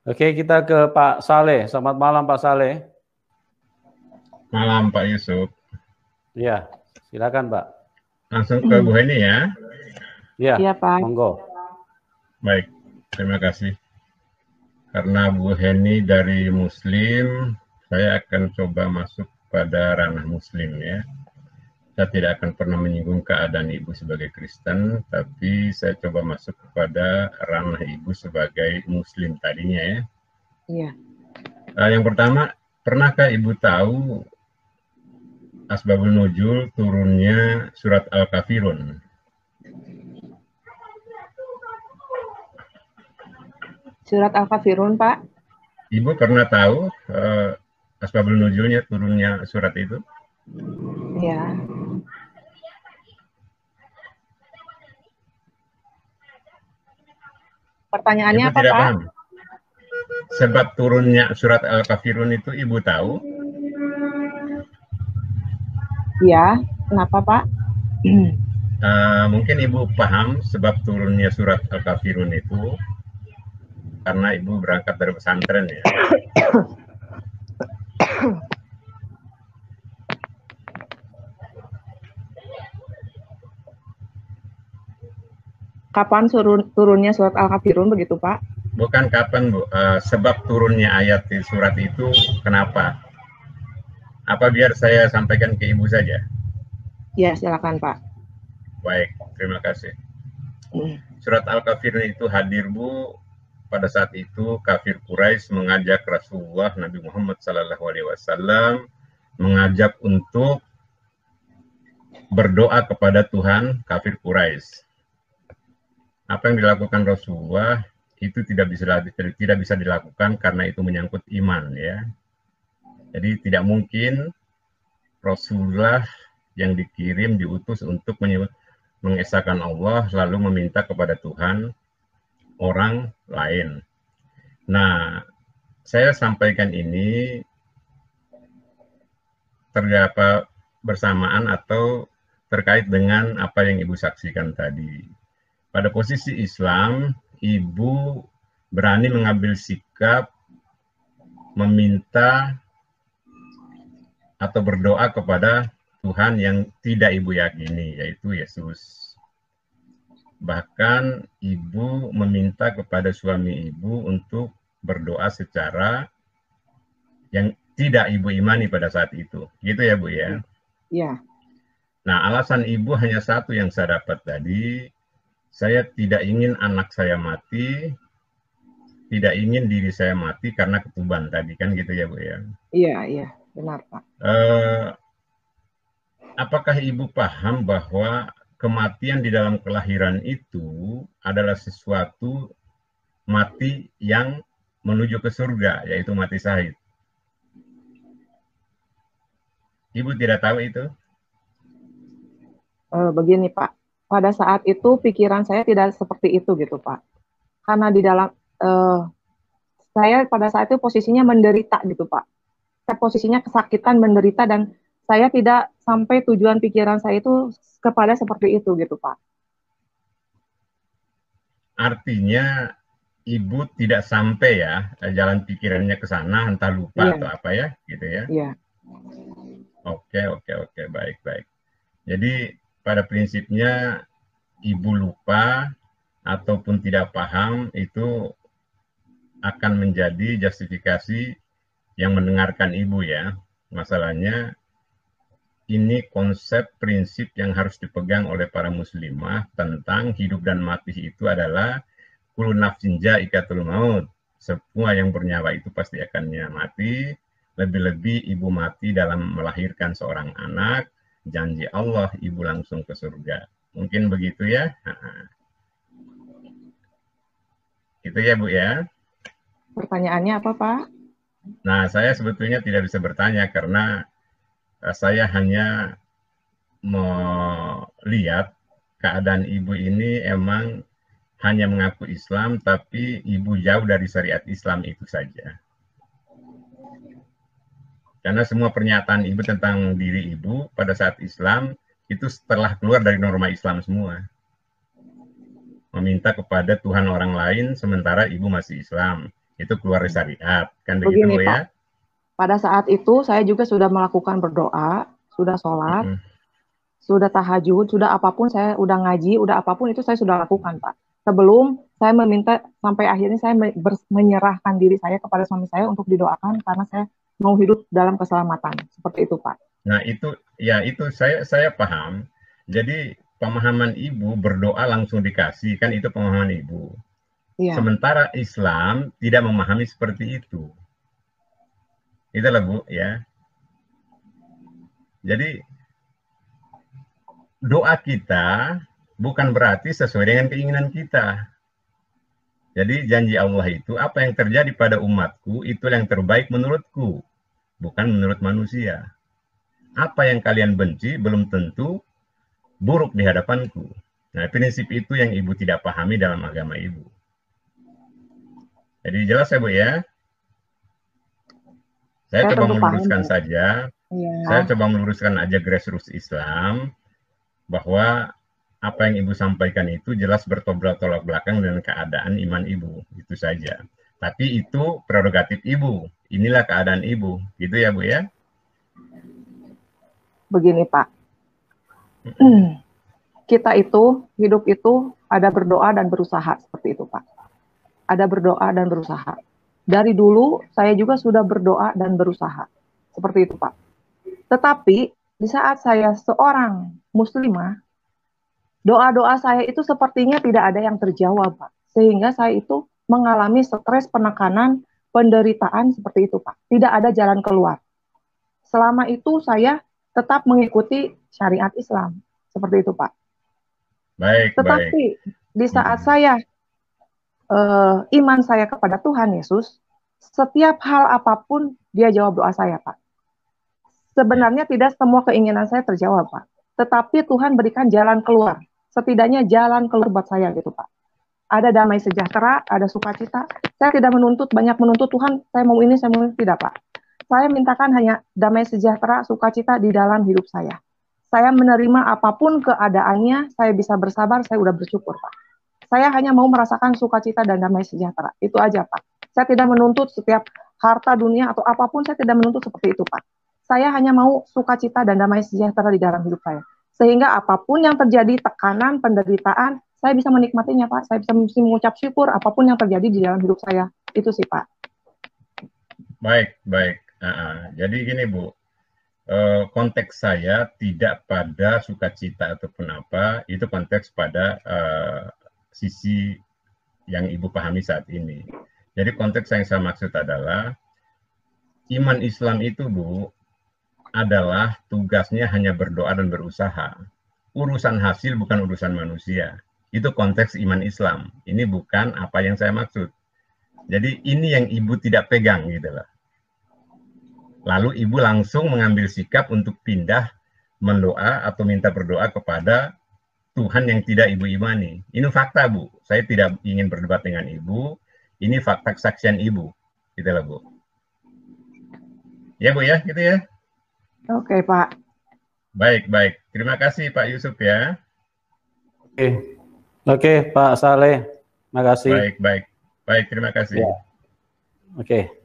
Oke, kita ke Pak Saleh. Selamat malam Pak Saleh. Malam Pak Yusuf. Ya, silakan Pak. Langsung ke Bu Heni ya. Ya, Iya, Pak. monggo. Baik, terima kasih. Karena Bu Heni dari Muslim, saya akan coba masuk pada ranah Muslim ya. Saya tidak akan pernah menyinggung keadaan Ibu sebagai Kristen, tapi saya coba masuk kepada ranah Ibu sebagai Muslim tadinya ya. Iya. Yang pertama, pernahkah Ibu tahu asbabun nuzul turunnya surat Al-Kafirun? Surat Al-Kafirun, Pak. Ibu pernah tahu asbabun nuzulnya turunnya surat itu? Iya. Pertanyaannya Ibu apa, tidak Pak? paham. Sebab turunnya surat Al-Kafirun itu Ibu tahu? Iya. Kenapa, Pak? Mungkin Ibu paham sebab turunnya surat Al-Kafirun itu karena Ibu berangkat dari pesantren ya. Kapan turunnya surat Al-Kafirun begitu, Pak? Bukan kapan Bu, sebab turunnya ayat di surat itu kenapa? Apa biar saya sampaikan ke Ibu saja? Ya, silakan, Pak. Baik, terima kasih. Surat Al-Kafirun itu hadir Bu pada saat itu kafir Quraisy mengajak Rasulullah Nabi Muhammad SAW mengajak untuk berdoa kepada Tuhan kafir Quraisy. Apa yang dilakukan Rasulullah itu tidak bisa dilakukan karena itu menyangkut iman ya. Jadi tidak mungkin Rasulullah yang dikirim diutus untuk mengesahkan Allah lalu meminta kepada Tuhan orang lain. Nah, saya sampaikan ini terdapat bersamaan atau terkait dengan apa yang Ibu saksikan tadi. Pada posisi Islam, Ibu berani mengambil sikap meminta atau berdoa kepada Tuhan yang tidak Ibu yakini, yaitu Yesus. Bahkan Ibu meminta kepada suami Ibu untuk berdoa secara yang tidak Ibu imani pada saat itu. Gitu ya Bu ya? Iya. Nah, alasan Ibu hanya satu yang saya dapat tadi, saya tidak ingin anak saya mati, tidak ingin diri saya mati karena ketuban tadi, kan gitu ya Bu ya? Iya, iya. Benar, Pak. Apakah Ibu paham bahwa kematian di dalam kelahiran itu adalah sesuatu mati yang menuju ke surga, yaitu mati syahid? Ibu tidak tahu itu? Begini, Pak. Pada saat itu pikiran saya tidak seperti itu gitu, Pak. Karena di dalam saya pada saat itu posisinya menderita gitu, Pak. Saya posisinya kesakitan, menderita, dan saya tidak sampai tujuan pikiran saya itu kepada seperti itu gitu, Pak. Artinya Ibu tidak sampai ya jalan pikirannya ke sana, entah lupa Iya. atau apa ya, gitu ya? Iya. Oke, baik. Jadi pada prinsipnya Ibu lupa ataupun tidak paham itu akan menjadi justifikasi yang mendengarkan Ibu ya. Masalahnya ini konsep prinsip yang harus dipegang oleh para muslimah tentang hidup dan mati itu adalah kullu nafsin za'iqatul maut. Semua yang bernyawa itu pasti akan mati. Lebih-lebih Ibu mati dalam melahirkan seorang anak, janji Allah Ibu langsung ke surga. Mungkin begitu ya? Itu ya Bu ya. Pertanyaannya apa, Pak? Nah, saya sebetulnya tidak bisa bertanya karena saya hanya melihat keadaan Ibu ini emang hanya mengaku Islam, tapi Ibu jauh dari syariat Islam itu saja. Karena semua pernyataan Ibu tentang diri Ibu pada saat Islam itu setelah keluar dari norma Islam semua. Meminta kepada Tuhan orang lain sementara Ibu masih Islam. Itu keluar dari syariat, kan begitu Begini, Bu Pak. ya? Pada saat itu saya juga sudah melakukan berdoa, sudah sholat, sudah tahajud, sudah apapun saya udah ngaji, udah apapun itu saya sudah lakukan, Pak. Sebelum saya meminta sampai akhirnya saya menyerahkan diri saya kepada suami saya untuk didoakan karena saya mau hidup dalam keselamatan. Seperti itu, Pak. Nah, itu saya paham. Jadi pemahaman Ibu berdoa langsung dikasih, kan itu pemahaman Ibu. Iya. Sementara Islam tidak memahami seperti itu. Itulah Bu ya. Jadi doa kita bukan berarti sesuai dengan keinginan kita. Jadi janji Allah itu apa yang terjadi pada umatku itu yang terbaik menurutku, bukan menurut manusia. Apa yang kalian benci belum tentu buruk di hadapanku. Nah, prinsip itu yang Ibu tidak pahami dalam agama Ibu. Jadi jelas ya Bu ya? Saya coba meluruskan saja. Ya. Saya coba meluruskan aja grassroots Islam bahwa apa yang Ibu sampaikan itu jelas bertolak belakang dengan keadaan iman Ibu. Itu saja. Tapi itu prerogatif Ibu. Inilah keadaan Ibu. Gitu ya Bu ya? Begini Pak. Kita itu, hidup itu ada berdoa dan berusaha. Seperti itu Pak. Ada berdoa dan berusaha. Dari dulu saya juga sudah berdoa dan berusaha. Seperti itu Pak. Tetapi di saat saya seorang muslimah, doa-doa saya itu sepertinya tidak ada yang terjawab Pak. Sehingga saya itu mengalami stres, penekanan, penderitaan seperti itu Pak. Tidak ada jalan keluar. Selama itu saya tetap mengikuti syariat Islam. Seperti itu Pak. Baik, tetapi di saat saya iman saya kepada Tuhan Yesus, setiap hal apapun dia jawab doa saya Pak. Sebenarnya tidak semua keinginan saya terjawab Pak, tetapi Tuhan berikan jalan keluar, setidaknya jalan keluar buat saya gitu Pak. Ada damai sejahtera, ada sukacita. Saya tidak banyak menuntut Tuhan, saya mau ini, tidak Pak. Saya mintakan hanya damai sejahtera, sukacita di dalam hidup saya. Saya menerima apapun keadaannya, saya bisa bersabar, saya udah bersyukur Pak. Saya hanya mau merasakan sukacita dan damai sejahtera. Itu aja Pak. Saya tidak menuntut setiap harta dunia atau apapun, saya tidak menuntut seperti itu Pak. Saya hanya mau sukacita dan damai sejahtera di dalam hidup saya. Sehingga apapun yang terjadi, tekanan, penderitaan, saya bisa menikmatinya Pak. Saya bisa mengucap syukur apapun yang terjadi di dalam hidup saya. Itu sih Pak. Baik. Jadi gini Bu, konteks saya tidak pada sukacita ataupun apa, itu konteks pada sisi yang Ibu pahami saat ini. Jadi konteks yang saya maksud adalah iman Islam itu Bu adalah tugasnya hanya berdoa dan berusaha. Urusan hasil bukan urusan manusia. Itu konteks iman Islam. Ini bukan apa yang saya maksud. Jadi ini yang Ibu tidak pegang gitu loh. Lalu Ibu langsung mengambil sikap untuk pindah mendoa atau minta berdoa kepada Tuhan yang tidak Ibu imani. Ini fakta Bu. Saya tidak ingin berdebat dengan Ibu. Ini fakta kesaksian Ibu. Gitu loh Bu. Ya Bu ya, gitu ya. Oke Pak. Baik. Terima kasih Pak Yusuf ya. Oke Pak Saleh. Terima kasih. Baik. Terima kasih. Ya. Oke.